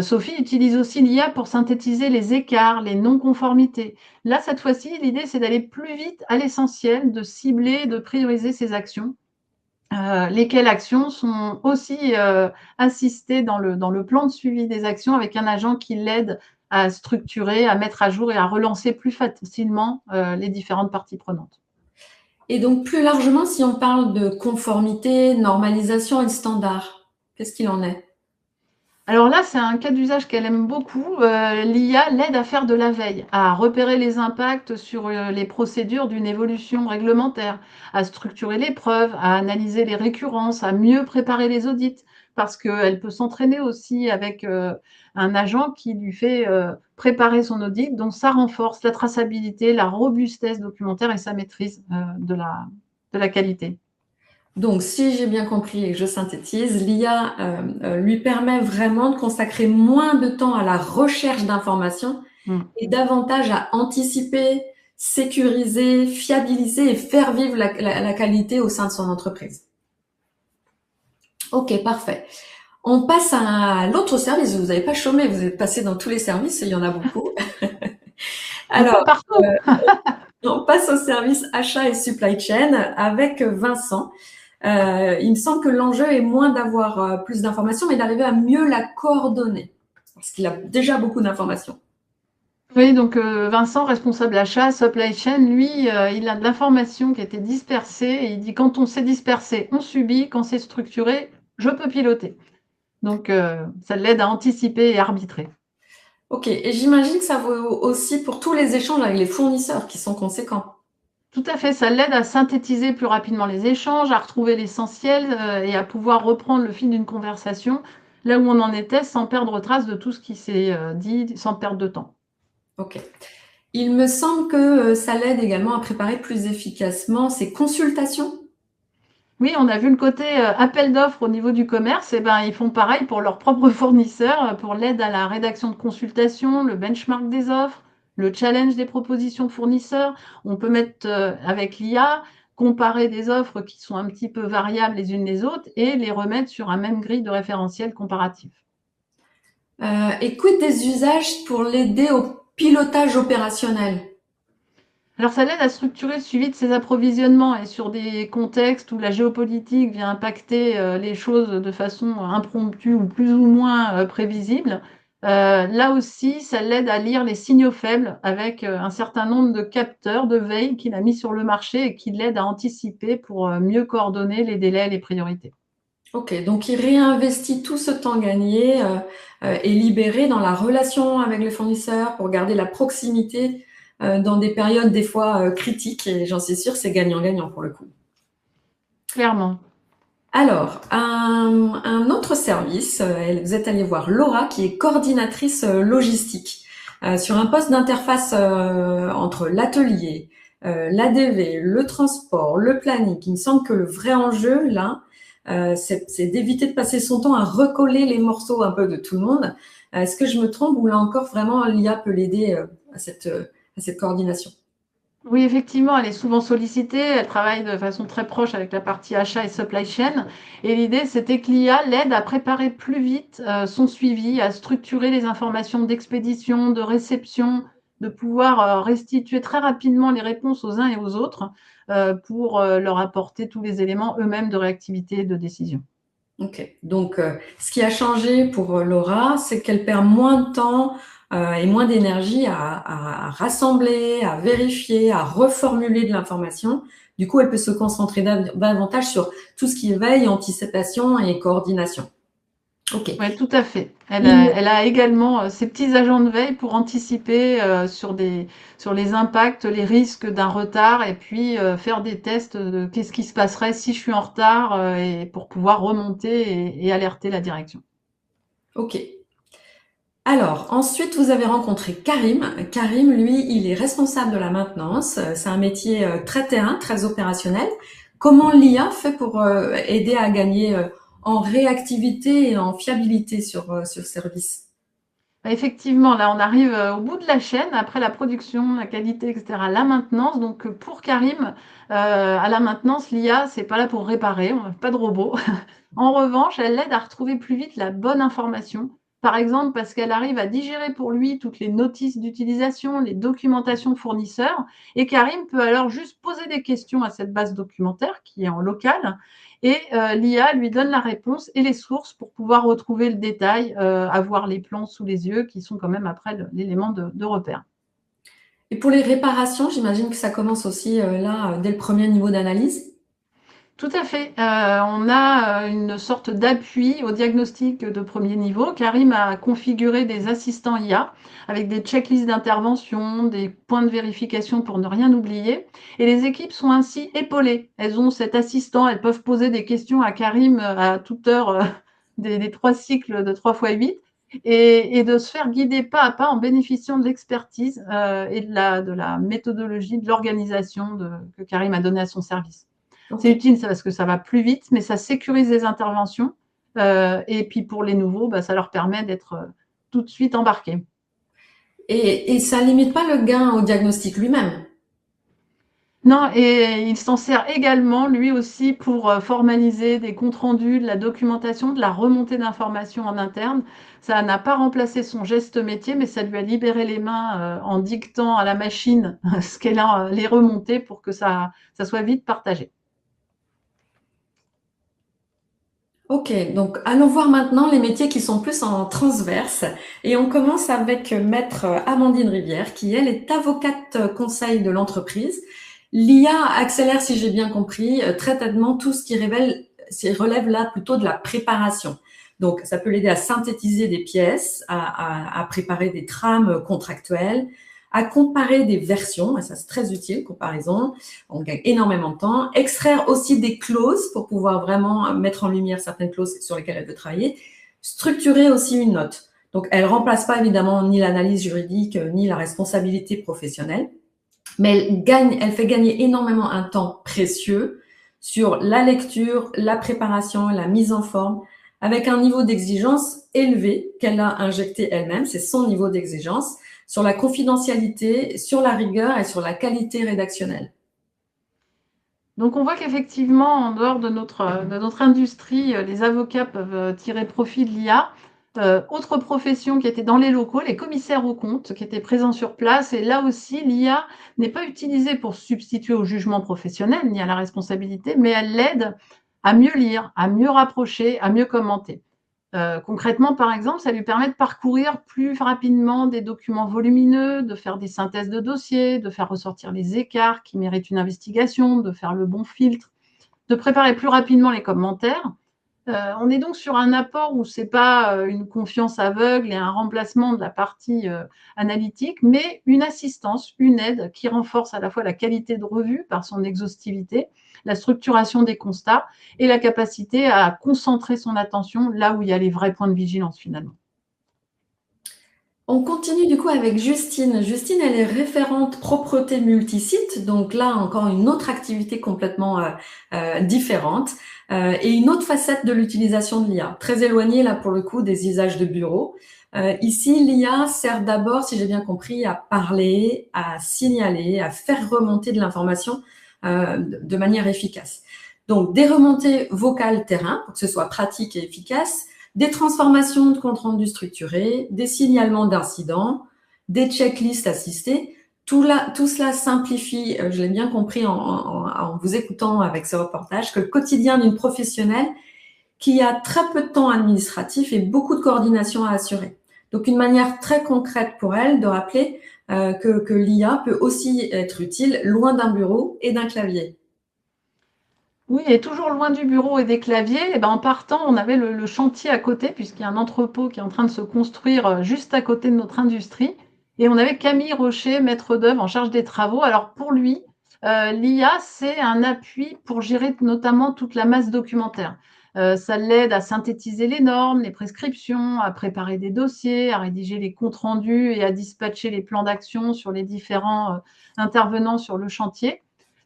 Sophie utilise aussi l'IA pour synthétiser les écarts, les non-conformités. Là, cette fois-ci, l'idée, c'est d'aller plus vite à l'essentiel, de cibler, de prioriser ses actions, lesquelles actions sont aussi assistées dans le plan de suivi des actions avec un agent qui l'aide à structurer, à mettre à jour et à relancer plus facilement les différentes parties prenantes.
Et donc, plus largement, si on parle de conformité, normalisation et de standard, qu'est-ce qu'il en est?
Alors là, c'est un cas d'usage qu'elle aime beaucoup. L'IA l'aide à faire de la veille, à repérer les impacts sur les procédures d'une évolution réglementaire, à structurer les preuves, à analyser les récurrences, à mieux préparer les audits, parce qu'elle peut s'entraîner aussi avec un agent qui lui fait préparer son audit, donc ça renforce la traçabilité, la robustesse documentaire et sa maîtrise de la qualité.
Donc, si j'ai bien compris et que je synthétise, l'IA lui permet vraiment de consacrer moins de temps à la recherche d'informations
Mm.
et davantage à anticiper, sécuriser, fiabiliser et faire vivre la qualité au sein de son entreprise. Ok, parfait. On passe à l'autre service. Vous n'avez pas chômé, vous êtes passé dans tous les services, il y en a beaucoup.
Un peu
Alors,
partout.
on passe au service achat et supply chain avec Vincent. Il me semble que l'enjeu est moins d'avoir plus d'informations, mais d'arriver à mieux la coordonner, parce qu'il a déjà beaucoup d'informations.
Oui, donc Vincent, responsable achat, supply chain, lui, il a de l'information qui a été dispersée et il dit quand on s'est dispersé, on subit, quand c'est structuré, je peux piloter. Donc ça l'aide à anticiper et arbitrer.
Ok, et j'imagine que ça vaut aussi pour tous les échanges avec les fournisseurs qui sont conséquents.
Tout à fait, ça l'aide à synthétiser plus rapidement les échanges, à retrouver l'essentiel et à pouvoir reprendre le fil d'une conversation là où on en était sans perdre trace de tout ce qui s'est dit, sans perdre de temps.
Ok. Il me semble que ça l'aide également à préparer plus efficacement ses consultations.
Oui, on a vu le côté appel d'offres au niveau du commerce. Et ben, ils font pareil pour leurs propres fournisseurs, pour l'aide à la rédaction de consultations, le benchmark des offres, le challenge des propositions fournisseurs. On peut mettre avec l'IA, comparer des offres qui sont un petit peu variables les unes les autres et les remettre sur un même grille de référentiel comparatif.
Écoute des usages pour l'aider au pilotage opérationnel.
Alors ça l'aide à structurer le suivi de ses approvisionnements et sur des contextes où la géopolitique vient impacter les choses de façon impromptue ou plus ou moins prévisible. Là aussi, ça l'aide à lire les signaux faibles avec un certain nombre de capteurs de veille qu'il a mis sur le marché et qui l'aident à anticiper pour mieux coordonner les délais et les priorités.
Ok, donc il réinvestit tout ce temps gagné et libéré dans la relation avec les fournisseurs pour garder la proximité dans des périodes des fois critiques. Et j'en suis sûre, c'est gagnant-gagnant pour le coup.
Clairement.
Alors, un autre service, vous êtes allé voir Laura, qui est coordinatrice logistique, sur un poste d'interface entre l'atelier, l'ADV, le transport, le planning. Il me semble que le vrai enjeu, là, c'est d'éviter de passer son temps à recoller les morceaux un peu de tout le monde. Est-ce que je me trompe ou là encore, vraiment, l'IA peut l'aider à cette coordination?
Oui, effectivement, elle est souvent sollicitée. Elle travaille de façon très proche avec la partie achat et supply chain. Et l'idée, c'était que l'IA l'aide à préparer plus vite son suivi, à structurer les informations d'expédition, de réception, de pouvoir restituer très rapidement les réponses aux uns et aux autres pour leur apporter tous les éléments eux-mêmes de réactivité et de décision.
Ok, donc ce qui a changé pour Laura, c'est qu'elle perd moins de temps et moins d'énergie à rassembler, à vérifier, à reformuler de l'information. Du coup, elle peut se concentrer davantage sur tout ce qui est veille, anticipation et coordination. Ok.
Oui, tout à fait.
Il-
Elle a également ses petits agents de veille pour anticiper sur les impacts, les risques d'un retard et puis faire des tests de qu'est-ce qui se passerait si je suis en retard et pour pouvoir remonter et alerter la direction.
Ok. Alors, ensuite, vous avez rencontré Karim. Karim, lui, il est responsable de la maintenance. C'est un métier très terrain, très opérationnel. Comment l'IA fait pour aider à gagner en réactivité et en fiabilité sur le service?
Bah, effectivement, là, on arrive au bout de la chaîne, après la production, la qualité, etc., la maintenance. Donc, pour Karim, à la maintenance, l'IA, c'est pas là pour réparer, on n'a pas de robot. En revanche, elle l'aide à retrouver plus vite la bonne information. Par exemple, parce qu'elle arrive à digérer pour lui toutes les notices d'utilisation, les documentations fournisseurs. Et Karim peut alors juste poser des questions à cette base documentaire qui est en local. Et l'IA lui donne la réponse et les sources pour pouvoir retrouver le détail, avoir les plans sous les yeux qui sont quand même après l'élément de repère.
Et pour les réparations, j'imagine que ça commence aussi là, dès le premier niveau d'analyse.
Tout à fait. On a une sorte d'appui au diagnostic de premier niveau. Karim a configuré des assistants IA avec des checklists d'intervention, des points de vérification pour ne rien oublier. Et les équipes sont ainsi épaulées. Elles ont cet assistant, elles peuvent poser des questions à Karim à toute heure des trois cycles de 3 fois 8 et de se faire guider pas à pas en bénéficiant de l'expertise et de la méthodologie, de l'organisation que Karim a donnée à son service.
Ok.
C'est utile ça, parce que ça va plus vite, mais ça sécurise les interventions. Et puis pour les nouveaux, bah, ça leur permet d'être tout de suite embarqués.
Et ça limite pas le gain au diagnostic lui-même.
Non, et il s'en sert également, lui aussi, pour formaliser des comptes rendus, de la documentation, de la remontée d'informations en interne. Ça n'a pas remplacé son geste métier, mais ça lui a libéré les mains en dictant à la machine ce qu'elle a les remonter pour que ça soit vite partagé.
Ok, donc allons voir maintenant les métiers qui sont plus en transverse. Et on commence avec Maître Amandine Rivière, qui elle est avocate conseil de l'entreprise. L'IA accélère, si j'ai bien compris, très nettement tout ce qui relève là plutôt de la préparation. Donc ça peut l'aider à synthétiser des pièces, à préparer des trames contractuelles, à comparer des versions, et ça c'est très utile, comparaison, on gagne énormément de temps. Extraire aussi des clauses pour pouvoir vraiment mettre en lumière certaines clauses sur lesquelles elle veut travailler. Structurer aussi une note. Donc, elle remplace pas évidemment ni l'analyse juridique, ni la responsabilité professionnelle, mais elle fait gagner énormément un temps précieux sur la lecture, la préparation, la mise en forme, avec un niveau d'exigence élevé qu'elle a injecté elle-même, c'est son niveau d'exigence, sur la confidentialité, sur la rigueur et sur la qualité rédactionnelle.
Donc on voit qu'effectivement, en dehors de notre industrie, les avocats peuvent tirer profit de l'IA. Autre profession qui était dans les locaux, les commissaires aux comptes qui étaient présents sur place et là aussi l'IA n'est pas utilisée pour substituer au jugement professionnel ni à la responsabilité, mais elle l'aide à mieux lire, à mieux rapprocher, à mieux commenter. Concrètement, par exemple, ça lui permet de parcourir plus rapidement des documents volumineux, de faire des synthèses de dossiers, de faire ressortir les écarts qui méritent une investigation, de faire le bon filtre, de préparer plus rapidement les commentaires. On est donc sur un apport où c'est pas une confiance aveugle et un remplacement de la partie analytique, mais une assistance, une aide qui renforce à la fois la qualité de revue par son exhaustivité, la structuration des constats et la capacité à concentrer son attention là où il y a les vrais points de vigilance finalement.
On continue du coup avec Justine. Justine, elle est référente propreté multisite, donc là encore une autre activité complètement différente et une autre facette de l'utilisation de l'IA, très éloignée là pour le coup des usages de bureau. Ici, l'IA sert d'abord, si j'ai bien compris, à parler, à signaler, à faire remonter de l'information de manière efficace. Donc des remontées vocales terrain pour que ce soit pratique et efficace, des transformations de compte rendu structurés, des signalements d'incidents, des checklists assistées. Tout cela simplifie, je l'ai bien compris en vous écoutant avec ce reportage, que le quotidien d'une professionnelle qui a très peu de temps administratif et beaucoup de coordination à assurer. Donc, une manière très concrète pour elle de rappeler que l'IA peut aussi être utile loin d'un bureau et d'un clavier.
Oui, et toujours loin du bureau et des claviers, et ben, en partant, on avait le chantier à côté, puisqu'il y a un entrepôt qui est en train de se construire juste à côté de notre industrie. Et on avait Camille Rocher, maître d'œuvre en charge des travaux. Alors pour lui, l'IA, c'est un appui pour gérer notamment toute la masse documentaire. Ça l'aide à synthétiser les normes, les prescriptions, à préparer des dossiers, à rédiger les comptes rendus et à dispatcher les plans d'action sur les différents intervenants sur le chantier.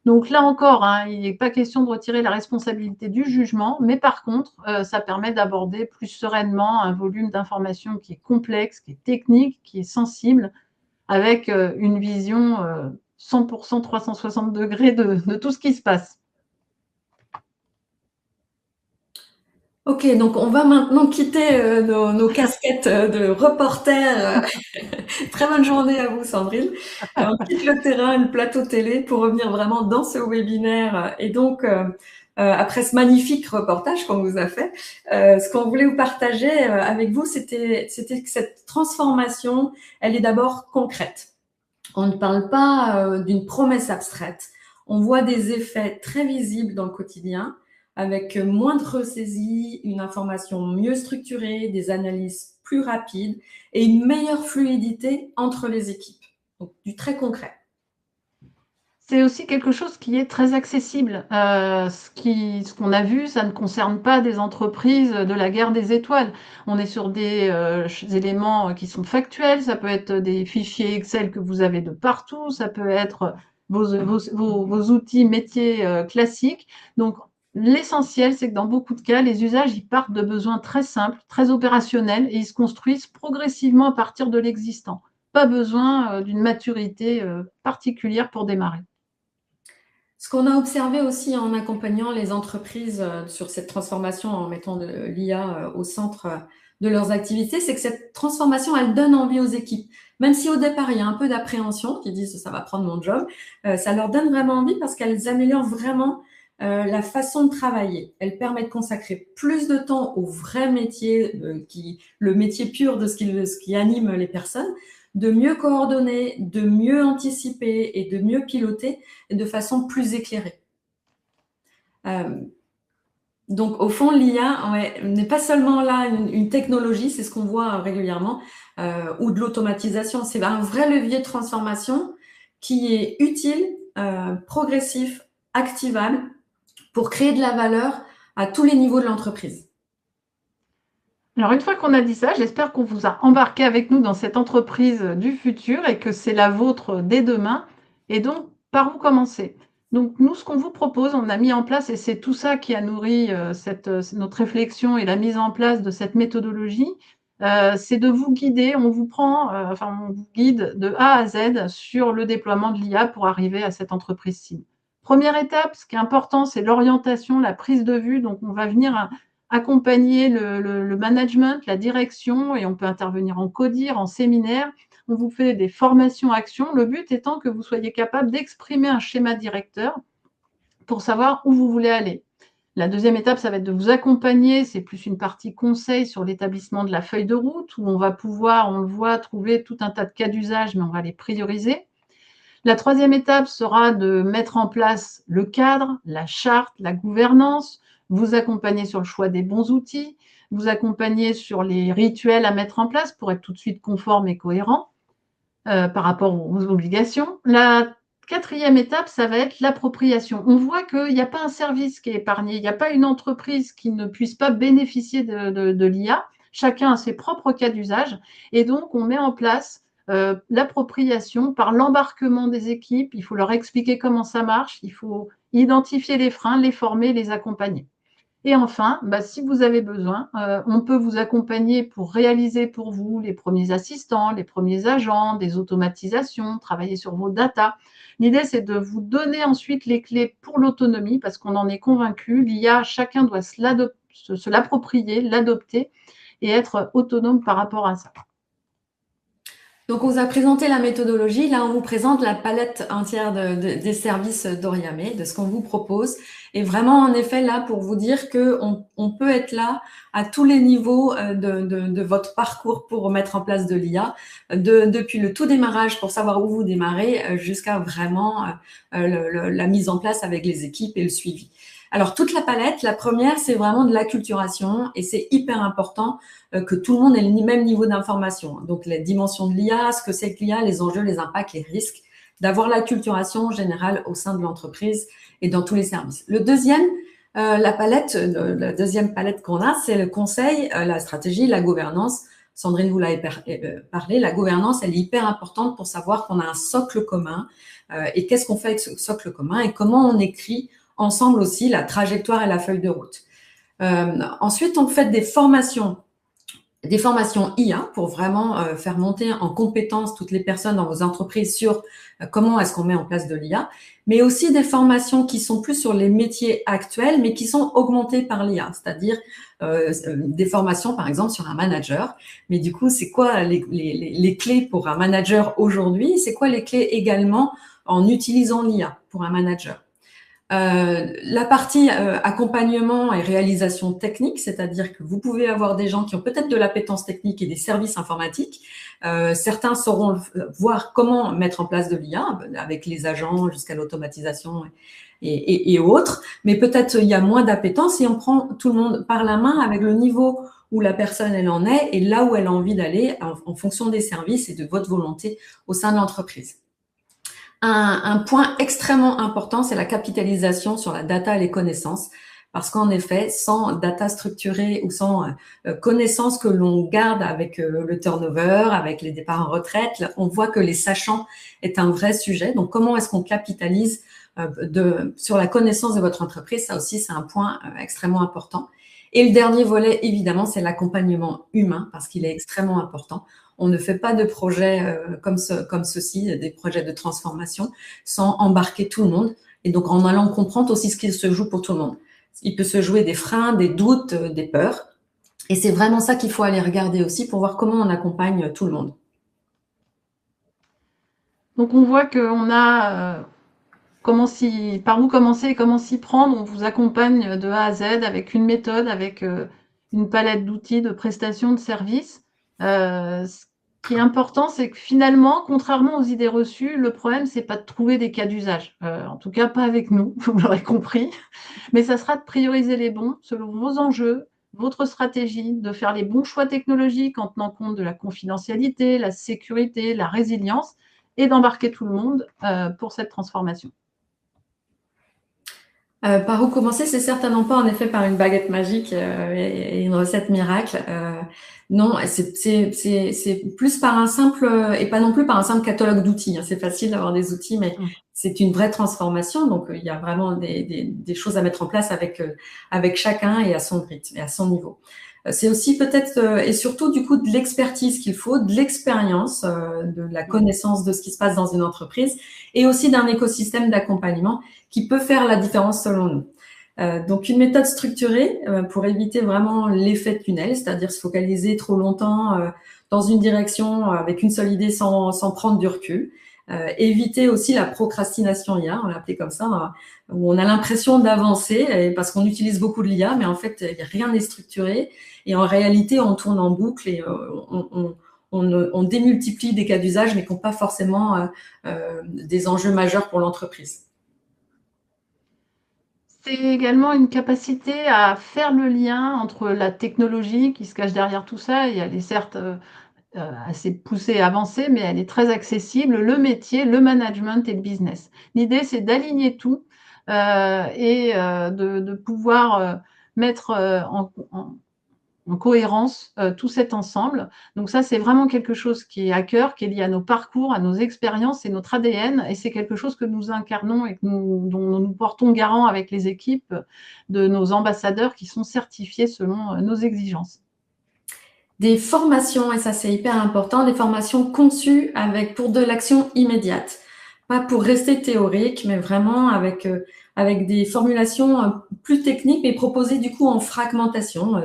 Donc là encore, hein, il n'est pas question de retirer la responsabilité du jugement, mais par contre, ça permet d'aborder plus sereinement un volume d'informations qui est complexe, qui est technique, qui est sensible, avec une vision 100% 360 degrés de tout ce qui se passe.
Ok, donc on va maintenant quitter nos casquettes de reporter. Très bonne journée à vous, Sandrine. On quitte le terrain, le plateau télé, pour revenir vraiment dans ce webinaire. Et donc, après ce magnifique reportage qu'on vous a fait, ce qu'on voulait vous partager avec vous, c'était que cette transformation, elle est d'abord concrète. On ne parle pas d'une promesse abstraite. On voit des effets très visibles dans le quotidien, avec moins de ressaisie, une information mieux structurée, des analyses plus rapides et une meilleure fluidité entre les équipes. Donc, du très concret.
C'est aussi quelque chose qui est très accessible. Ce qu'on a vu, ça ne concerne pas des entreprises de la guerre des étoiles. On est sur des éléments qui sont factuels. Ça peut être des fichiers Excel que vous avez de partout. Ça peut être vos outils métiers classiques. Donc, l'essentiel, c'est que dans beaucoup de cas, les usages, ils partent de besoins très simples, très opérationnels et ils se construisent progressivement à partir de l'existant. Pas besoin d'une maturité particulière pour démarrer.
Ce qu'on a observé aussi en accompagnant les entreprises sur cette transformation, en mettant de l'IA au centre de leurs activités, c'est que cette transformation, elle donne envie aux équipes. Même si au départ, il y a un peu d'appréhension, qui disent ça va prendre mon job, ça leur donne vraiment envie parce qu'elles améliorent vraiment la façon de travailler. Elles permettent de consacrer plus de temps au vrai métier, le métier pur de ce qui anime les personnes, de mieux coordonner, de mieux anticiper et de mieux piloter de façon plus éclairée. Donc, au fond, l'IA n'est pas seulement là une technologie, c'est ce qu'on voit régulièrement, ou de l'automatisation. C'est un vrai levier de transformation qui est utile, progressif, activable pour créer de la valeur à tous les niveaux de l'entreprise.
Alors, une fois qu'on a dit ça, j'espère qu'on vous a embarqué avec nous dans cette entreprise du futur et que c'est la vôtre dès demain. Et donc, par où commencer? Donc, nous, ce qu'on vous propose, on a mis en place, et c'est tout ça qui a nourri notre réflexion et la mise en place de cette méthodologie, c'est de vous guider. On vous guide de A à Z sur le déploiement de l'IA pour arriver à cette entreprise cible. Première étape, ce qui est important, c'est l'orientation, la prise de vue. Donc, on va venir accompagner le management, la direction, et on peut intervenir en codir, en séminaire. On vous fait des formations actions, le but étant que vous soyez capable d'exprimer un schéma directeur pour savoir où vous voulez aller. La deuxième étape, ça va être de vous accompagner, c'est plus une partie conseil sur l'établissement de la feuille de route, où on va pouvoir, on le voit, trouver tout un tas de cas d'usage, mais on va les prioriser. La troisième étape sera de mettre en place le cadre, la charte, la gouvernance, vous accompagner sur le choix des bons outils, vous accompagner sur les rituels à mettre en place pour être tout de suite conforme et cohérent par rapport aux obligations. La quatrième étape, ça va être l'appropriation. On voit qu'il n'y a pas un service qui est épargné, il n'y a pas une entreprise qui ne puisse pas bénéficier de l'IA. Chacun a ses propres cas d'usage et donc on met en place l'appropriation par l'embarquement des équipes. Il faut leur expliquer comment ça marche, il faut identifier les freins, les former, les accompagner. Et enfin, si vous avez besoin, on peut vous accompagner pour réaliser pour vous les premiers assistants, les premiers agents, des automatisations, travailler sur vos datas. L'idée, c'est de vous donner ensuite les clés pour l'autonomie, parce qu'on en est convaincu, l'IA, chacun doit se l'approprier, l'adopter et être autonome par rapport à ça.
Donc, on vous a présenté la méthodologie. Là, on vous présente la palette entière des services d'Oriamé, de ce qu'on vous propose. Et vraiment, en effet, là, pour vous dire que on peut être là à tous les niveaux de votre parcours pour mettre en place de l'IA, depuis le tout démarrage pour savoir où vous démarrez, jusqu'à vraiment la mise en place avec les équipes et le suivi. Alors, toute la palette, la première, c'est vraiment de l'acculturation et c'est hyper important que tout le monde ait le même niveau d'information. Donc, les dimensions de l'IA, ce que c'est que l'IA, les enjeux, les impacts, les risques, d'avoir l'acculturation générale au sein de l'entreprise et dans tous les services. Le deuxième, la deuxième palette qu'on a, c'est le conseil, la stratégie, la gouvernance. Sandrine, vous l'avez parlé, la gouvernance, elle est hyper importante pour savoir qu'on a un socle commun et qu'est-ce qu'on fait avec ce socle commun et comment on écrit ensemble aussi la trajectoire et la feuille de route. Ensuite, on fait des formations IA pour vraiment faire monter en compétence toutes les personnes dans vos entreprises sur comment est-ce qu'on met en place de l'IA, mais aussi des formations qui sont plus sur les métiers actuels, mais qui sont augmentées par l'IA, c'est-à-dire des formations, par exemple, sur un manager. Mais du coup, c'est quoi les clés pour un manager aujourd'hui? C'est quoi les clés également en utilisant l'IA pour un manager? La partie accompagnement et réalisation technique, c'est-à-dire que vous pouvez avoir des gens qui ont peut-être de l'appétence technique et des services informatiques. Certains sauront voir comment mettre en place de l'IA avec les agents jusqu'à l'automatisation et autres, mais peut-être il y a moins d'appétence et on prend tout le monde par la main avec le niveau où la personne elle en est et là où elle a envie d'aller en fonction des services et de votre volonté au sein de l'entreprise. Un point extrêmement important, c'est la capitalisation sur la data et les connaissances. Parce qu'en effet, sans data structurée ou sans connaissances que l'on garde avec le turnover, avec les départs en retraite, on voit que les sachants est un vrai sujet. Donc, comment est-ce qu'on capitalise sur la connaissance de votre entreprise? Ça aussi, c'est un point extrêmement important. Et le dernier volet, évidemment, c'est l'accompagnement humain parce qu'il est extrêmement important. On ne fait pas de projets comme ceci, des projets de transformation, sans embarquer tout le monde. Et donc, en allant comprendre aussi ce qui se joue pour tout le monde. Il peut se jouer des freins, des doutes, des peurs. Et c'est vraiment ça qu'il faut aller regarder aussi pour voir comment on accompagne tout le monde.
Donc, on voit qu'on a par où commencer et comment s'y prendre. On vous accompagne de A à Z avec une méthode, avec une palette d'outils, de prestations, de services. Ce qui est important, c'est que finalement, contrairement aux idées reçues, le problème, c'est pas de trouver des cas d'usage. En tout cas, pas avec nous, vous l'aurez compris. Mais ça sera de prioriser les bons selon vos enjeux, votre stratégie, de faire les bons choix technologiques en tenant compte de la confidentialité, la sécurité, la résilience, et d'embarquer tout le monde pour cette transformation.
Par où commencer? C'est certainement pas en effet par une baguette magique et une recette miracle. Non, c'est plus par un simple et pas non plus par un simple catalogue d'outils. Hein. C'est facile d'avoir des outils, mais c'est une vraie transformation. Donc il y a vraiment des choses à mettre en place avec chacun et à son rythme et à son niveau. C'est aussi peut-être et surtout du coup de l'expertise qu'il faut, de l'expérience, de la connaissance de ce qui se passe dans une entreprise et aussi d'un écosystème d'accompagnement qui peut faire la différence selon nous. Donc une méthode structurée pour éviter vraiment l'effet tunnel, c'est-à-dire se focaliser trop longtemps dans une direction avec une seule idée sans prendre du recul. Éviter aussi la procrastination IA, on l'a appelé comme ça, où on a l'impression d'avancer parce qu'on utilise beaucoup de l'IA, mais en fait rien n'est structuré et en réalité on tourne en boucle et on démultiplie des cas d'usage mais qui n'ont pas forcément des enjeux majeurs pour l'entreprise.
C'est également une capacité à faire le lien entre la technologie qui se cache derrière tout ça et elle est certes, assez poussée et avancée, mais elle est très accessible, le métier, le management et le business. L'idée, c'est d'aligner tout, et de pouvoir, mettre, en cohérence tout cet ensemble. Donc ça, c'est vraiment quelque chose qui est à cœur, qui est lié à nos parcours, à nos expériences et notre ADN. Et c'est quelque chose que nous incarnons et que dont nous portons garant avec les équipes de nos ambassadeurs qui sont certifiés selon nos exigences.
Des formations, et ça c'est hyper important, des formations conçues pour de l'action immédiate. Pas pour rester théorique, mais vraiment avec des formulations plus techniques, mais proposées du coup en fragmentation,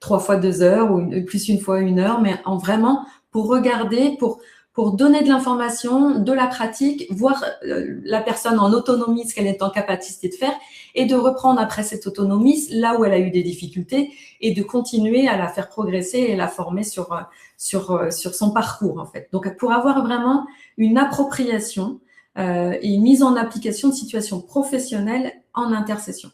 3 fois 2 heures ou plus une fois 1 heure, mais en vraiment pour regarder, pour donner de l'information, de la pratique, voir la personne en autonomie, ce qu'elle est en capacité de faire, et de reprendre après cette autonomie là où elle a eu des difficultés et de continuer à la faire progresser et la former sur son parcours en fait. Donc pour avoir vraiment une appropriation et une mise en application de situations professionnelles en intercession.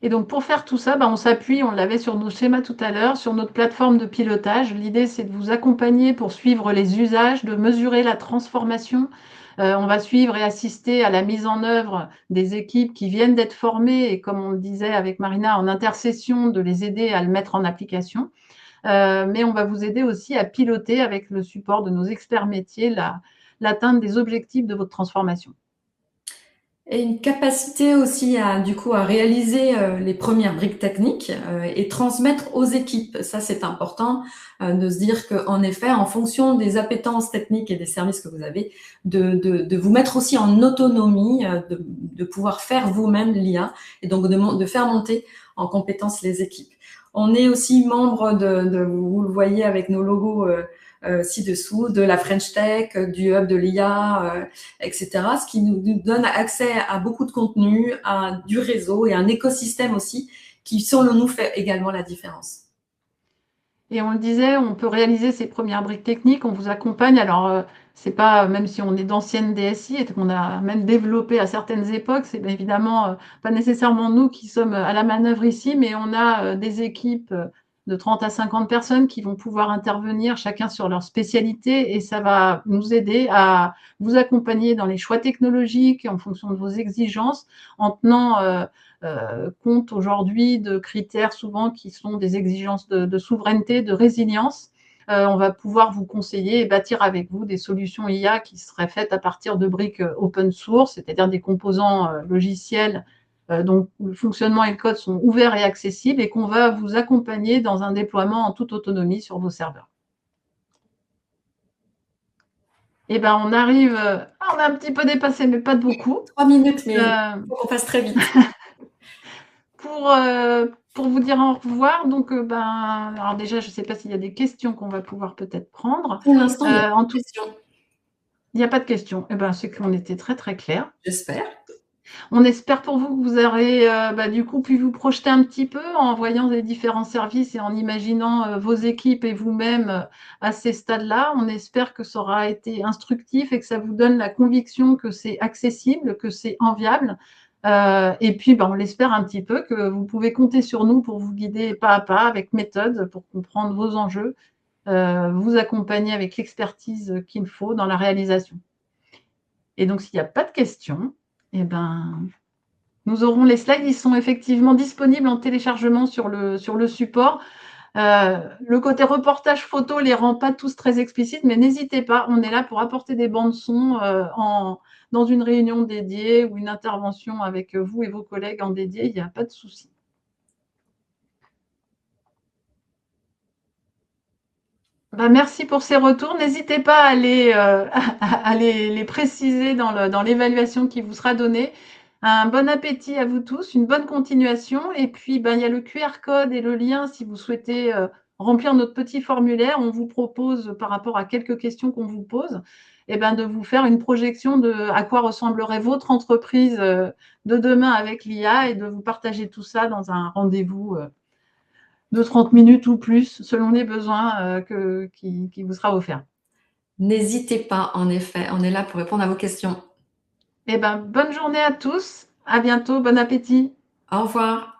Et donc pour faire tout ça, on s'appuie, on l'avait sur nos schémas tout à l'heure, sur notre plateforme de pilotage. L'idée, c'est de vous accompagner pour suivre les usages, de mesurer la transformation. On va suivre et assister à la mise en œuvre des équipes qui viennent d'être formées et comme on le disait avec Marina, en intercession, de les aider à le mettre en application. Mais on va vous aider aussi à piloter avec le support de nos experts métiers l'atteinte des objectifs de votre transformation.
Et une capacité aussi du coup, à réaliser les premières briques techniques et transmettre aux équipes. Ça, c'est important de se dire qu'en effet, en fonction des appétences techniques et des services que vous avez, de vous mettre aussi en autonomie, de pouvoir faire vous-même l'IA et donc de faire monter en compétence les équipes. On est aussi membre vous le voyez avec nos logos ci-dessous, de la French Tech, du hub de l'IA, etc. Ce qui nous donne accès à beaucoup de contenu, à du réseau et un écosystème aussi qui, selon nous, fait également la différence.
Et on le disait, on peut réaliser ces premières briques techniques, on vous accompagne. Alors, c'est pas, même si on est d'anciennes DSI et qu'on a même développé à certaines époques, c'est évidemment pas nécessairement nous qui sommes à la manœuvre ici, mais on a des équipes de 30 à 50 personnes qui vont pouvoir intervenir chacun sur leur spécialité et ça va nous aider à vous accompagner dans les choix technologiques en fonction de vos exigences, en tenant compte aujourd'hui de critères souvent qui sont des exigences de souveraineté, de résilience. On va pouvoir vous conseiller et bâtir avec vous des solutions IA qui seraient faites à partir de briques open source, c'est-à-dire des composants logiciels dont le fonctionnement et le code sont ouverts et accessibles et qu'on va vous accompagner dans un déploiement en toute autonomie sur vos serveurs. Eh ben, on arrive, on a un petit peu dépassé, mais pas de beaucoup.
3 minutes, mais on passe très vite.
Pour vous dire au revoir, donc alors déjà, je ne sais pas s'il y a des questions qu'on va pouvoir peut-être prendre.
Pour l'instant, il n'y a pas de
questions. Il n'y a pas de questions. Eh ben, c'est qu'on était très, très clair.
J'espère.
On espère pour vous que vous aurez du coup pu vous projeter un petit peu en voyant les différents services et en imaginant vos équipes et vous-même à ces stades-là. On espère que ça aura été instructif et que ça vous donne la conviction que c'est accessible, que c'est enviable. Et puis, on l'espère un petit peu que vous pouvez compter sur nous pour vous guider pas à pas avec méthode pour comprendre vos enjeux, vous accompagner avec l'expertise qu'il faut dans la réalisation. Et donc, s'il n'y a pas de questions, eh ben, nous aurons les slides. Ils sont effectivement disponibles en téléchargement sur le support. Le côté reportage photo les rend pas tous très explicites, mais n'hésitez pas, on est là pour apporter des bandes son dans une réunion dédiée ou une intervention avec vous et vos collègues en dédié, il n'y a pas de souci. Merci pour ces retours. N'hésitez pas à les préciser dans l'évaluation qui vous sera donnée. Un bon appétit à vous tous, une bonne continuation. Et puis, ben, il y a le QR code et le lien si vous souhaitez remplir notre petit formulaire. On vous propose, par rapport à quelques questions qu'on vous pose, eh ben, de vous faire une projection de à quoi ressemblerait votre entreprise de demain avec l'IA et de vous partager tout ça dans un rendez-vous de 30 minutes ou plus, selon les besoins qui vous sera offert.
N'hésitez pas, en effet, on est là pour répondre à vos questions.
Eh ben, bonne journée à tous. À bientôt. Bon appétit.
Au revoir.